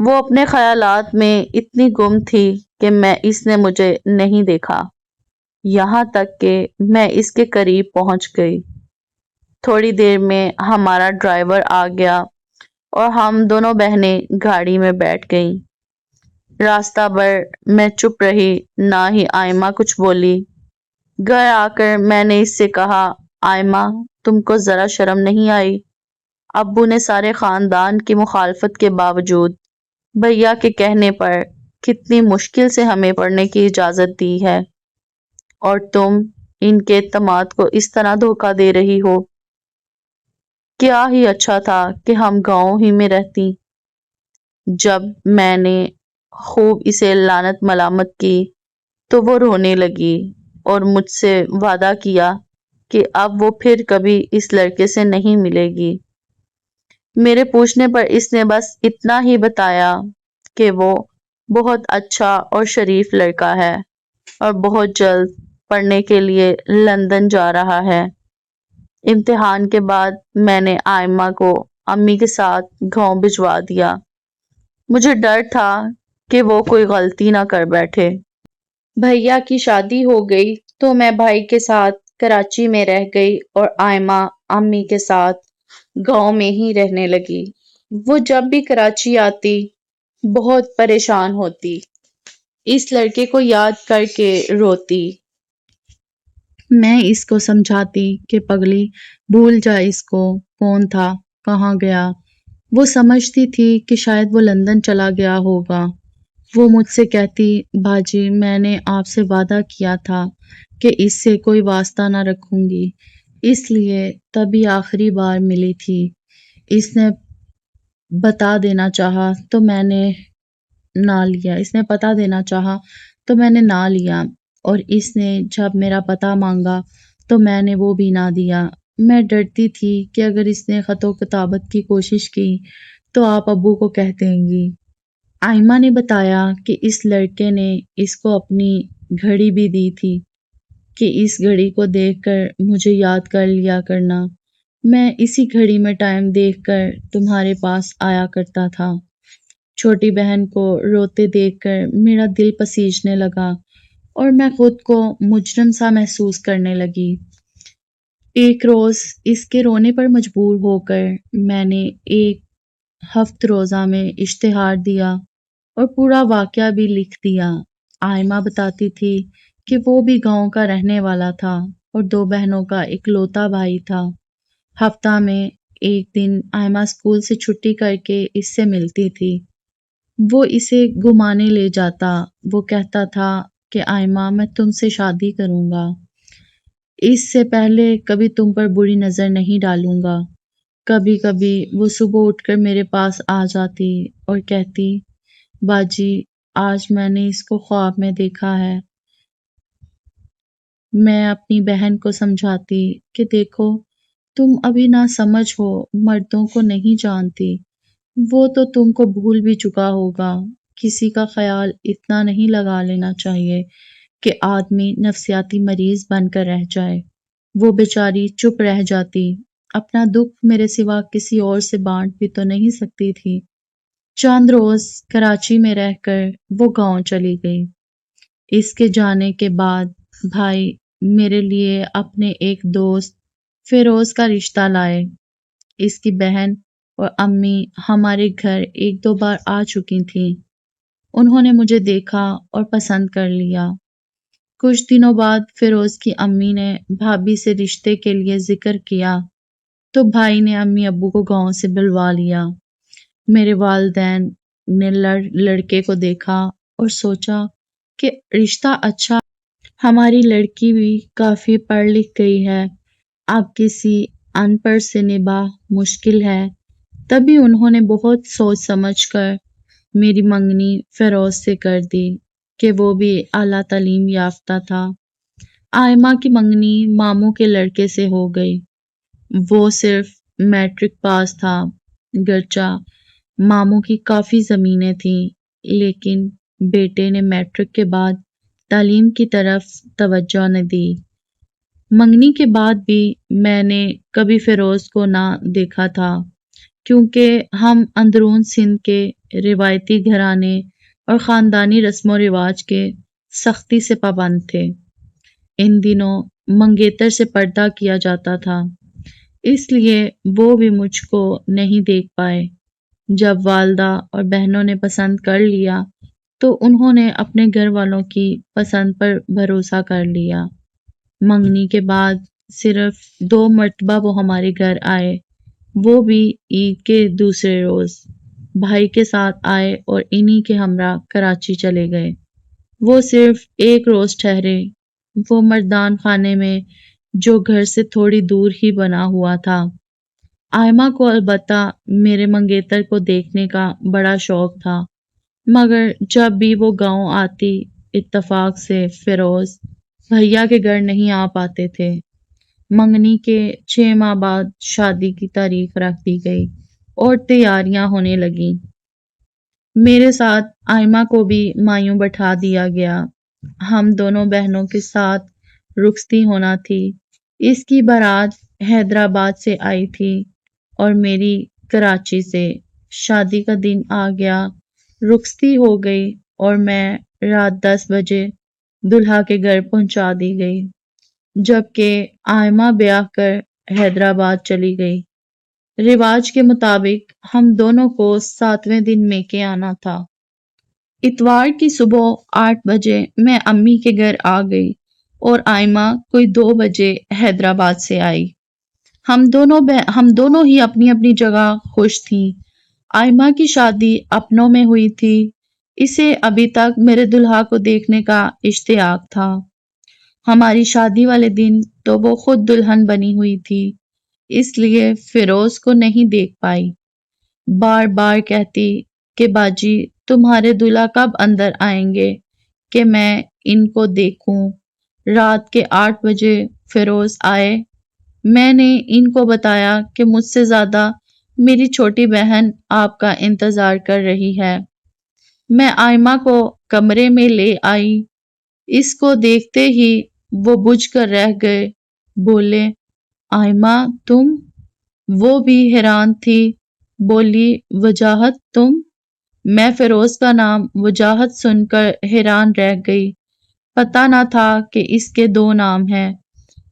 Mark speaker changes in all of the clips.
Speaker 1: وہ اپنے خیالات میں اتنی گم تھی کہ اس نے مجھے نہیں دیکھا، یہاں تک کہ میں اس کے قریب پہنچ گئی۔ تھوڑی دیر میں ہمارا ڈرائیور آ گیا اور ہم دونوں بہنیں گاڑی میں بیٹھ گئیں۔ راستہ بھر میں چپ رہی، نہ ہی آئمہ کچھ بولی۔ گھر آ کر میں نے اس سے کہا، آئمہ تم کو ذرا شرم نہیں آئی؟ ابو نے سارے خاندان کی مخالفت کے باوجود بھیا کے کہنے پر کتنی مشکل سے ہمیں پڑھنے کی اجازت دی ہے، اور تم ان کے اعتماد کو اس طرح دھوکہ دے رہی ہو۔ کیا ہی اچھا تھا کہ ہم گاؤں ہی میں رہتی۔ جب میں نے خوب اسے لعنت ملامت کی تو وہ رونے لگی اور مجھ سے وعدہ کیا کہ اب وہ پھر کبھی اس لڑکے سے نہیں ملے گی۔ میرے پوچھنے پر اس نے بس اتنا ہی بتایا کہ وہ بہت اچھا اور شریف لڑکا ہے اور بہت جلد پڑھنے کے لیے لندن جا رہا ہے۔ امتحان کے بعد میں نے آئمہ کو امی کے ساتھ گاؤں بھجوا دیا۔ مجھے ڈر تھا کہ وہ کوئی غلطی نہ کر بیٹھے۔ بھیا کی شادی ہو گئی تو میں بھائی کے ساتھ کراچی میں رہ گئی اور آئمہ امی کے ساتھ گاؤں میں ہی رہنے لگی۔ وہ جب بھی کراچی آتی بہت پریشان ہوتی، اس لڑکے کو یاد کر کے روتی۔ میں اس کو سمجھاتی کہ پگلی بھول جا اس کو، کون تھا، کہاں گیا۔ وہ سمجھتی تھی کہ شاید وہ لندن چلا گیا ہوگا۔ وہ مجھ سے کہتی، باجی میں نے آپ سے وعدہ کیا تھا کہ اس سے کوئی واسطہ نہ رکھوں گی، اس لیے تبھی آخری بار ملی تھی۔ اس نے بتا دینا چاہا تو میں نے نہ لیا، اور اس نے جب میرا پتہ مانگا تو میں نے وہ بھی نہ دیا۔ میں ڈرتی تھی کہ اگر اس نے خط و کتابت کی کوشش کی تو آپ ابو کو کہہ دیں گی۔ آئمہ نے بتایا کہ اس لڑکے نے اس کو اپنی گھڑی بھی دی تھی کہ اس گھڑی کو دیکھ کر مجھے یاد کر لیا کرنا، میں اسی گھڑی میں ٹائم دیکھ کر تمہارے پاس آیا کرتا تھا۔ چھوٹی بہن کو روتے دیکھ کر میرا دل پسیجنے لگا اور میں خود کو مجرم سا محسوس کرنے لگی۔ ایک روز اس کے رونے پر مجبور ہو کر میں نے ایک ہفت روزہ میں اشتہار دیا اور پورا واقعہ بھی لکھ دیا۔ آئمہ بتاتی تھی کہ وہ بھی گاؤں کا رہنے والا تھا اور 2 بہنوں کا اکلوتا بھائی تھا۔ ہفتہ میں ایک دن آئمہ اسکول سے چھٹی کر کے اس سے ملتی تھی۔ وہ اسے گھمانے لے جاتا۔ وہ کہتا تھا کہ آئمہ میں تم سے شادی کروں گا، اس سے پہلے کبھی تم پر بری نظر نہیں ڈالوں گا۔ کبھی کبھی وہ صبح اٹھ کر میرے پاس آ جاتی اور کہتی، باجی آج میں نے اس کو خواب میں دیکھا ہے۔ میں اپنی بہن کو سمجھاتی کہ دیکھو تم ابھی نہ سمجھ ہو، مردوں کو نہیں جانتی، وہ تو تم کو بھول بھی چکا ہوگا۔ کسی کا خیال اتنا نہیں لگا لینا چاہیے کہ آدمی نفسیاتی مریض بن کر رہ جائے۔ وہ بیچاری چپ رہ جاتی، اپنا دکھ میرے سوا کسی اور سے بانٹ بھی تو نہیں سکتی تھی۔ چند روز کراچی میں رہ کر وہ گاؤں چلی گئی۔ اس کے جانے کے بعد بھائی میرے لیے اپنے ایک دوست فیروز کا رشتہ لائے۔ اس کی بہن اور امی ہمارے گھر 1-2 بار آ چکی تھیں۔ انہوں نے مجھے دیکھا اور پسند کر لیا۔ کچھ دنوں بعد فیروز کی امی نے بھابھی سے رشتے کے لیے ذکر کیا تو بھائی نے امی ابو کو گاؤں سے بلوا لیا۔ میرے والدین نے لڑکے کو دیکھا اور سوچا کہ رشتہ اچھا، ہماری لڑکی بھی کافی پڑھ لکھ گئی ہے، اب کسی ان پڑھ سے نباہ مشکل ہے۔ تبھی انہوں نے بہت سوچ سمجھ کر میری منگنی فیروز سے کر دی کہ وہ بھی اعلیٰ تعلیم یافتہ تھا۔ آئمہ کی منگنی ماموں کے لڑکے سے ہو گئی۔ وہ صرف میٹرک پاس تھا، گرچہ ماموں کی کافی زمینیں تھیں، لیکن بیٹے نے میٹرک کے بعد تعلیم کی طرف توجہ نہ دی۔ منگنی کے بعد بھی میں نے کبھی فیروز کو نہ دیکھا تھا۔ کیونکہ ہم اندرون سندھ کے روایتی گھرانے اور خاندانی رسم و رواج کے سختی سے پابند تھے۔ ان دنوں منگیتر سے پردہ کیا جاتا تھا، اس لیے وہ بھی مجھ کو نہیں دیکھ پائے۔ جب والدہ اور بہنوں نے پسند کر لیا تو انہوں نے اپنے گھر والوں کی پسند پر بھروسہ کر لیا۔ منگنی کے بعد صرف 2 مرتبہ وہ ہمارے گھر آئے، وہ بھی عید کے دوسرے روز۔ بھائی کے ساتھ آئے اور انہی کے ہمراہ کراچی چلے گئے۔ وہ صرف 1 روز ٹھہرے۔ وہ مردان خانے میں جو گھر سے تھوڑی دور ہی بنا ہوا تھا۔ آئمہ کو البتہ میرے منگیتر کو دیکھنے کا بڑا شوق تھا، مگر جب بھی وہ گاؤں آتی اتفاق سے فیروز بھیا کے گھر نہیں آ پاتے تھے۔ منگنی کے 6 ماہ بعد شادی کی تاریخ رکھ دی گئی اور تیاریاں ہونے لگیں۔ میرے ساتھ آئمہ کو بھی مایوں بٹھا دیا گیا۔ ہم دونوں بہنوں کے ساتھ رخصتی ہونا تھی۔ اس کی بارات حیدرآباد سے آئی تھی اور میری کراچی سے۔ شادی کا دن آ گیا، رخصتی ہو گئی اور میں رات 10 بجے دلہا کے گھر پہنچا دی گئی، جبکہ آئمہ بیاہ کر حیدرآباد چلی گئی۔ رواج کے مطابق ہم دونوں کو 7ویں دن میکے آنا تھا۔ اتوار کی صبح 8 بجے میں امی کے گھر آ گئی اور آئمہ کوئی 2 بجے حیدرآباد سے آئی۔ ہم دونوں ہی اپنی اپنی جگہ خوش تھیں۔ آئمہ کی شادی اپنوں میں ہوئی تھی، اسے ابھی تک میرے دلہا کو دیکھنے کا اشتیاق تھا۔ ہماری شادی والے دن تو وہ خود دلہن بنی ہوئی تھی، اس لیے فیروز کو نہیں دیکھ پائی۔ بار بار کہتی کہ باجی تمہارے دلہا کب اندر آئیں گے کہ میں ان کو دیکھوں۔ رات کے 8 بجے فیروز آئے۔ میں نے ان کو بتایا کہ مجھ سے زیادہ میری چھوٹی بہن آپ کا انتظار کر رہی ہے۔ میں آئمہ کو کمرے میں لے آئی۔ اس کو دیکھتے ہی وہ بجھ کر رہ گئے، بولے آئمہ تم؟ وہ بھی حیران تھی، بولی وجاہت تم؟ میں فیروز کا نام وجاہت سن کر حیران رہ گئی۔ پتہ نہ تھا کہ اس کے 2 نام ہیں۔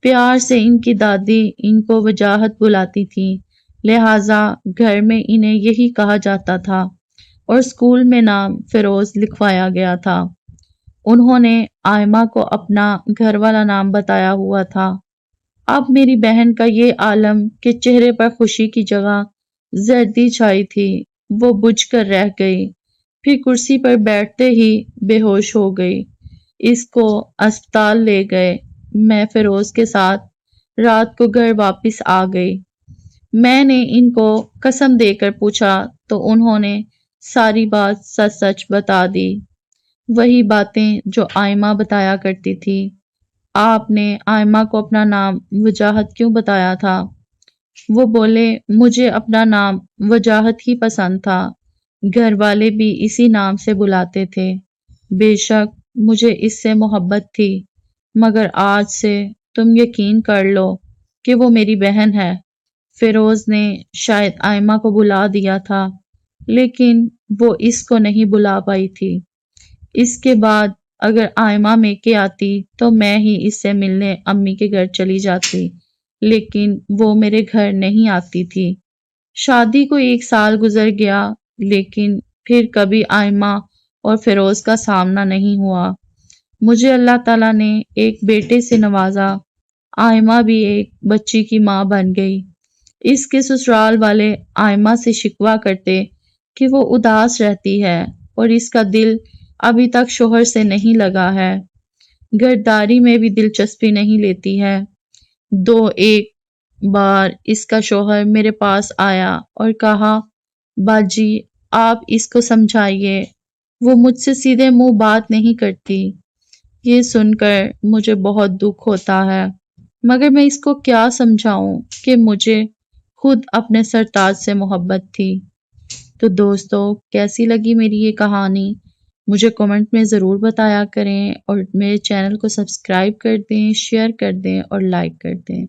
Speaker 1: پیار سے ان کی دادی ان کو وجاہت بلاتی تھی، لہٰذا گھر میں انہیں یہی کہا جاتا تھا اور اسکول میں نام فیروز لکھوایا گیا تھا۔ انہوں نے آئمہ کو اپنا گھر والا نام بتایا ہوا تھا۔ اب میری بہن کا یہ عالم کہ چہرے پر خوشی کی جگہ زردی چھائی تھی، وہ بجھ کر رہ گئی، پھر کرسی پر بیٹھتے ہی بے ہوش ہو گئی۔ اس کو اسپتال لے گئے۔ میں فیروز کے ساتھ رات کو گھر واپس آ گئی۔ میں نے ان کو قسم دے کر پوچھا تو انہوں نے ساری بات سچ سچ بتا دی، وہی باتیں جو آئمہ بتایا کرتی تھی۔ آپ نے آئمہ کو اپنا نام وجاہت کیوں بتایا تھا؟ وہ بولے مجھے اپنا نام وجاہت ہی پسند تھا، گھر والے بھی اسی نام سے بلاتے تھے۔ بے شک مجھے اس سے محبت تھی، مگر آج سے تم یقین کر لو کہ وہ میری بہن ہے۔ فیروز نے شاید آئمہ کو بلا دیا تھا، لیکن وہ اس کو نہیں بلا پائی تھی۔ اس کے بعد اگر آئمہ میکے آتی تو میں ہی اس سے ملنے امی کے گھر چلی جاتی، لیکن وہ میرے گھر نہیں آتی تھی۔ شادی کو 1 سال گزر گیا، لیکن پھر کبھی آئمہ اور فیروز کا سامنا نہیں ہوا۔ مجھے اللہ تعالیٰ نے ایک بیٹے سے نوازا، آئمہ بھی ایک بچی کی ماں بن گئی۔ اس کے سسرال والے آئمہ سے شکوہ کرتے کہ وہ اداس رہتی ہے اور اس کا دل ابھی تک شوہر سے نہیں لگا ہے، گھرداری میں بھی دلچسپی نہیں لیتی ہے۔ 1 بار اس کا شوہر میرے پاس آیا اور کہا باجی آپ اس کو سمجھائیے، وہ مجھ سے سیدھے منہ بات نہیں کرتی۔ یہ سن کر مجھے بہت دکھ ہوتا ہے، مگر میں اس کو کیا سمجھاؤں کہ مجھے خود اپنے سرتاج سے محبت تھی۔ تو دوستو کیسی لگی میری یہ کہانی؟ مجھے کمنٹ میں ضرور بتایا کریں اور میرے چینل کو سبسکرائب کر دیں، شیئر کر دیں اور لائک کر دیں۔